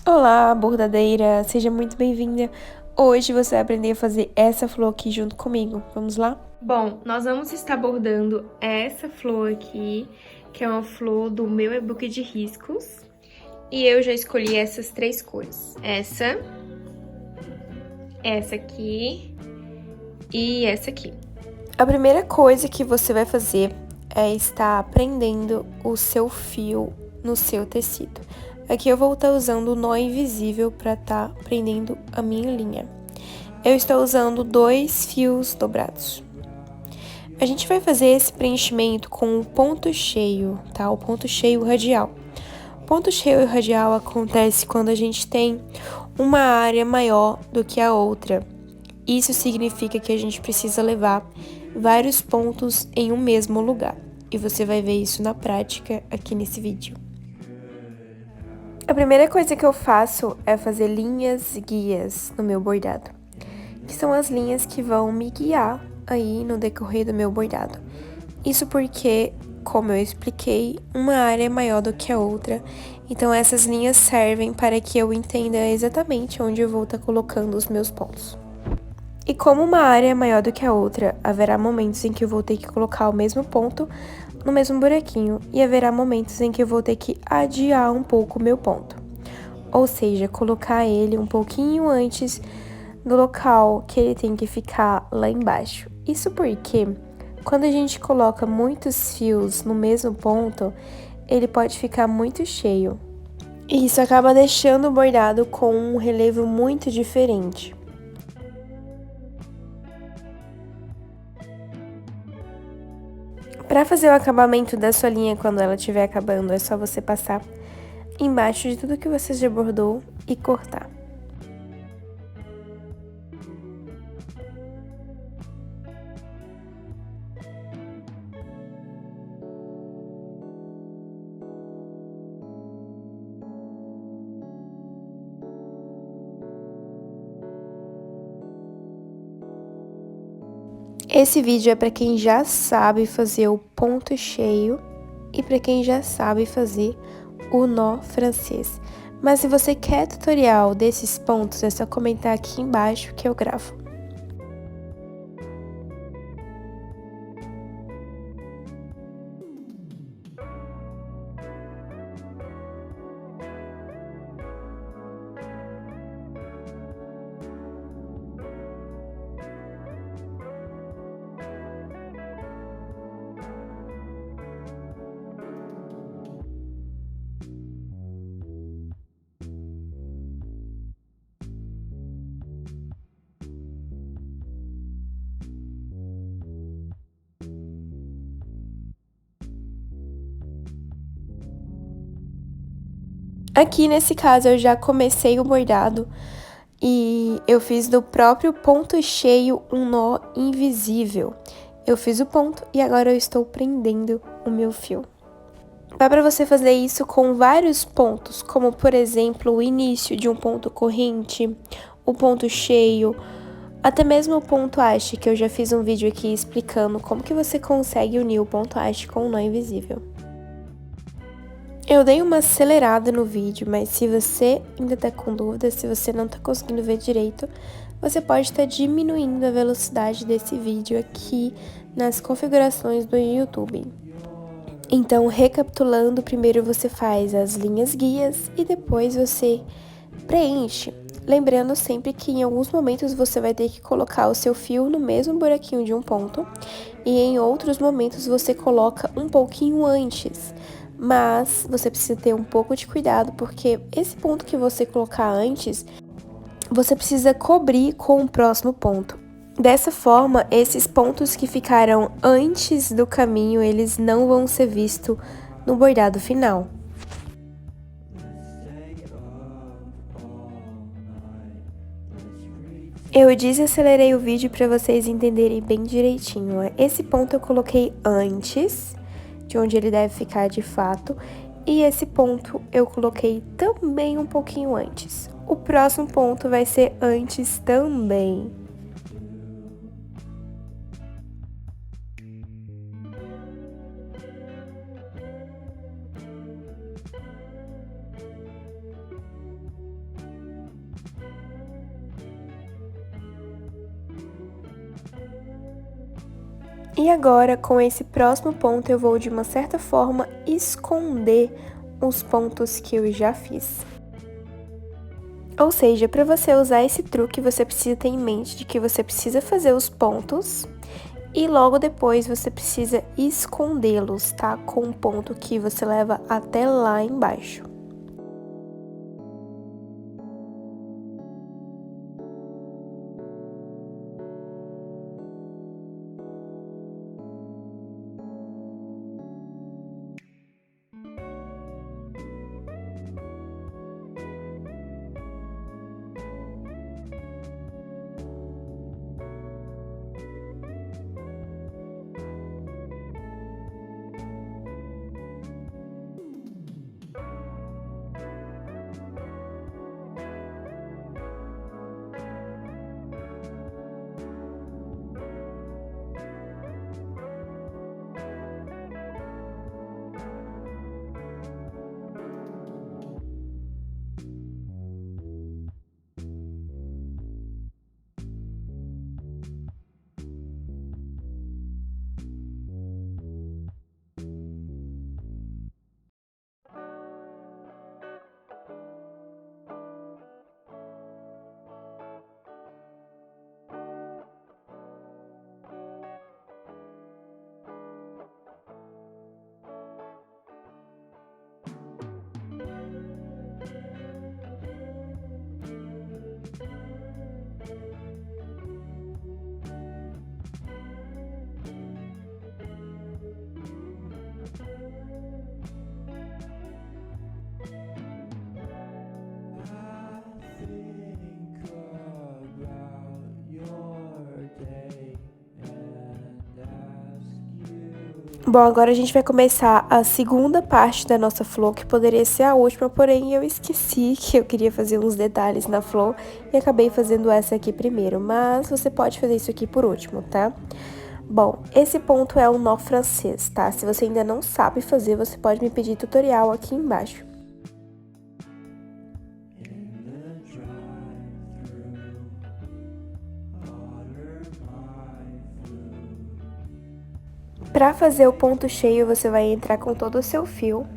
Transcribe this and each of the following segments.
Olá, bordadeira! Seja muito bem-vinda! Hoje você vai aprender a fazer essa flor aqui junto comigo. Vamos lá? Bom, nós vamos estar bordando essa flor aqui, que é uma flor do meu e-book de riscos. E eu já escolhi essas três cores. Essa aqui e essa aqui. A primeira coisa que você vai fazer é estar prendendo o seu fio no seu tecido. Aqui eu vou estar usando o nó invisível para estar prendendo a minha linha. Eu estou usando 2 fios dobrados. A gente vai fazer esse preenchimento com o ponto cheio, tá? O ponto cheio radial. O ponto cheio radial acontece quando a gente tem uma área maior do que a outra. Isso significa que a gente precisa levar vários pontos em um mesmo lugar. E você vai ver isso na prática aqui nesse vídeo. A primeira coisa que eu faço é fazer linhas guias no meu bordado, que são as linhas que vão me guiar aí no decorrer do meu bordado. Isso porque, como eu expliquei, uma área é maior do que a outra, então essas linhas servem para que eu entenda exatamente onde eu vou estar colocando os meus pontos. E como uma área é maior do que a outra, haverá momentos em que eu vou ter que colocar o mesmo ponto no mesmo buraquinho e haverá momentos em que eu vou ter que adiar um pouco o meu ponto. Ou seja, colocar ele um pouquinho antes do local que ele tem que ficar lá embaixo. Isso porque, quando a gente coloca muitos fios no mesmo ponto, ele pode ficar muito cheio. E isso acaba deixando o bordado com um relevo muito diferente. Para fazer o acabamento da sua linha quando ela estiver acabando, é só você passar embaixo de tudo que você já bordou e cortar. Esse vídeo é para quem já sabe fazer o ponto cheio e para quem já sabe fazer o nó francês. Mas se você quer tutorial desses pontos, é só comentar aqui embaixo que eu gravo. Aqui nesse caso eu já comecei o bordado e eu fiz do próprio ponto cheio um nó invisível. Eu fiz o ponto e agora eu estou prendendo o meu fio. Dá para você fazer isso com vários pontos, como por exemplo o início de um ponto corrente, o ponto cheio, até mesmo o ponto haste, que eu já fiz um vídeo aqui explicando como que você consegue unir o ponto haste com o nó invisível. Eu dei uma acelerada no vídeo, mas se você ainda tá com dúvida, se você não tá conseguindo ver direito, você pode estar diminuindo a velocidade desse vídeo aqui nas configurações do YouTube. Então, recapitulando, primeiro você faz as linhas guias e depois você preenche. Lembrando sempre que em alguns momentos você vai ter que colocar o seu fio no mesmo buraquinho de um ponto e em outros momentos você coloca um pouquinho antes. Mas você precisa ter um pouco de cuidado, porque esse ponto que você colocar antes, você precisa cobrir com o próximo ponto. Dessa forma, esses pontos que ficaram antes do caminho, eles não vão ser vistos no bordado final. Eu desacelerei o vídeo para vocês entenderem bem direitinho. Esse ponto eu coloquei antes de onde ele deve ficar de fato, e esse ponto eu coloquei também um pouquinho antes. O próximo ponto vai ser antes também. E agora, com esse próximo ponto, eu vou, de uma certa forma, esconder os pontos que eu já fiz. Ou seja, para você usar esse truque, você precisa ter em mente de que você precisa fazer os pontos e logo depois você precisa escondê-los, tá? Com um ponto que você leva até lá embaixo. Bom, agora a gente vai começar a segunda parte da nossa flor, que poderia ser a última, porém eu esqueci que eu queria fazer uns detalhes na flor e acabei fazendo essa aqui primeiro, mas você pode fazer isso aqui por último, tá? Bom, esse ponto é o nó francês, tá? Se você ainda não sabe fazer, você pode me pedir tutorial aqui embaixo. Para fazer o ponto cheio, você vai entrar com todo o seu fio,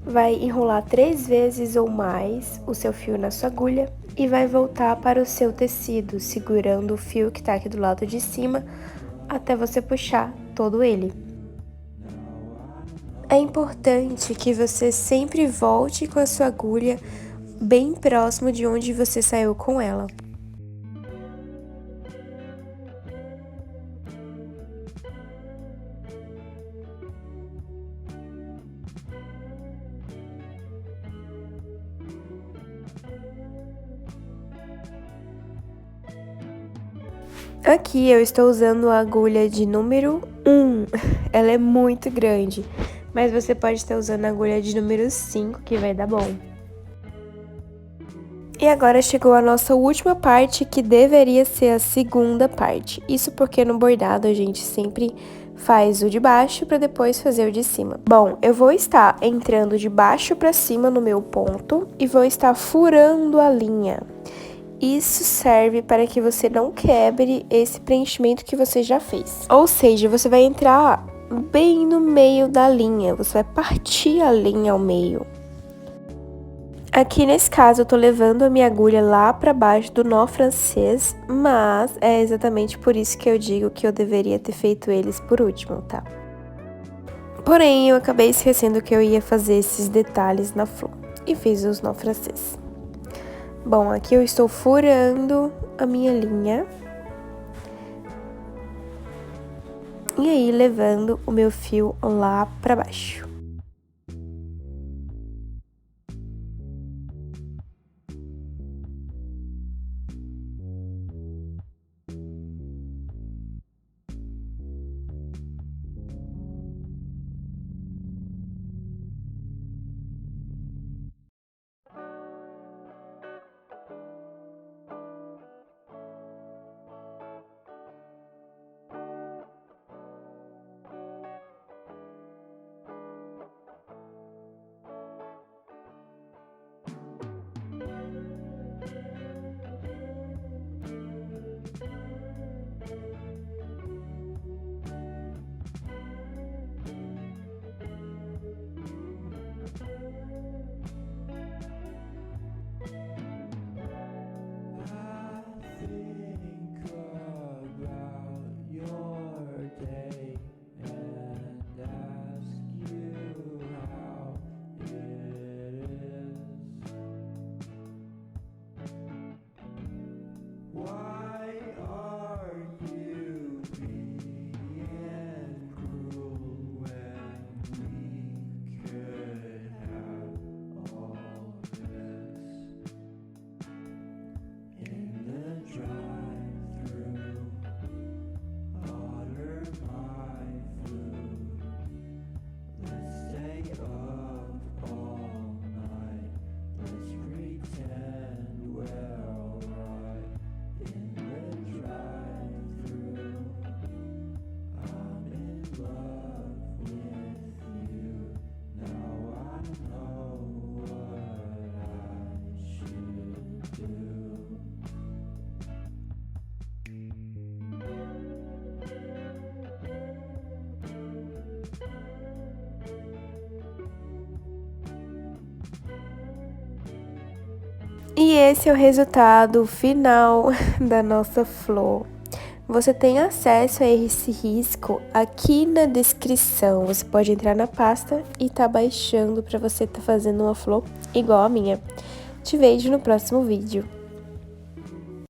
vai enrolar 3 vezes ou mais o seu fio na sua agulha e vai voltar para o seu tecido, segurando o fio que tá aqui do lado de cima até você puxar todo ele. É importante que você sempre volte com a sua agulha bem próximo de onde você saiu com ela. Aqui eu estou usando a agulha de número 1, ela é muito grande, mas você pode estar usando a agulha de número 5, que vai dar bom. E agora chegou a nossa última parte, que deveria ser a segunda parte. Isso porque no bordado a gente sempre faz o de baixo para depois fazer o de cima. Bom, eu vou estar entrando de baixo para cima no meu ponto e vou estar furando a linha. Isso serve para que você não quebre esse preenchimento que você já fez. Ou seja, você vai entrar bem no meio da linha, você vai partir a linha ao meio. Aqui nesse caso eu tô levando a minha agulha lá pra baixo do nó francês, mas é exatamente por isso que eu digo que eu deveria ter feito eles por último, tá? Porém, eu acabei esquecendo que eu ia fazer esses detalhes na flor e fiz os nó francês. Bom, aqui eu estou furando a minha linha. E aí, levando o meu fio lá pra baixo. E esse é o resultado final da nossa flor. Você tem acesso a esse risco aqui na descrição. Você pode entrar na pasta e tá baixando para você tá fazendo uma flor igual a minha. Te vejo no próximo vídeo.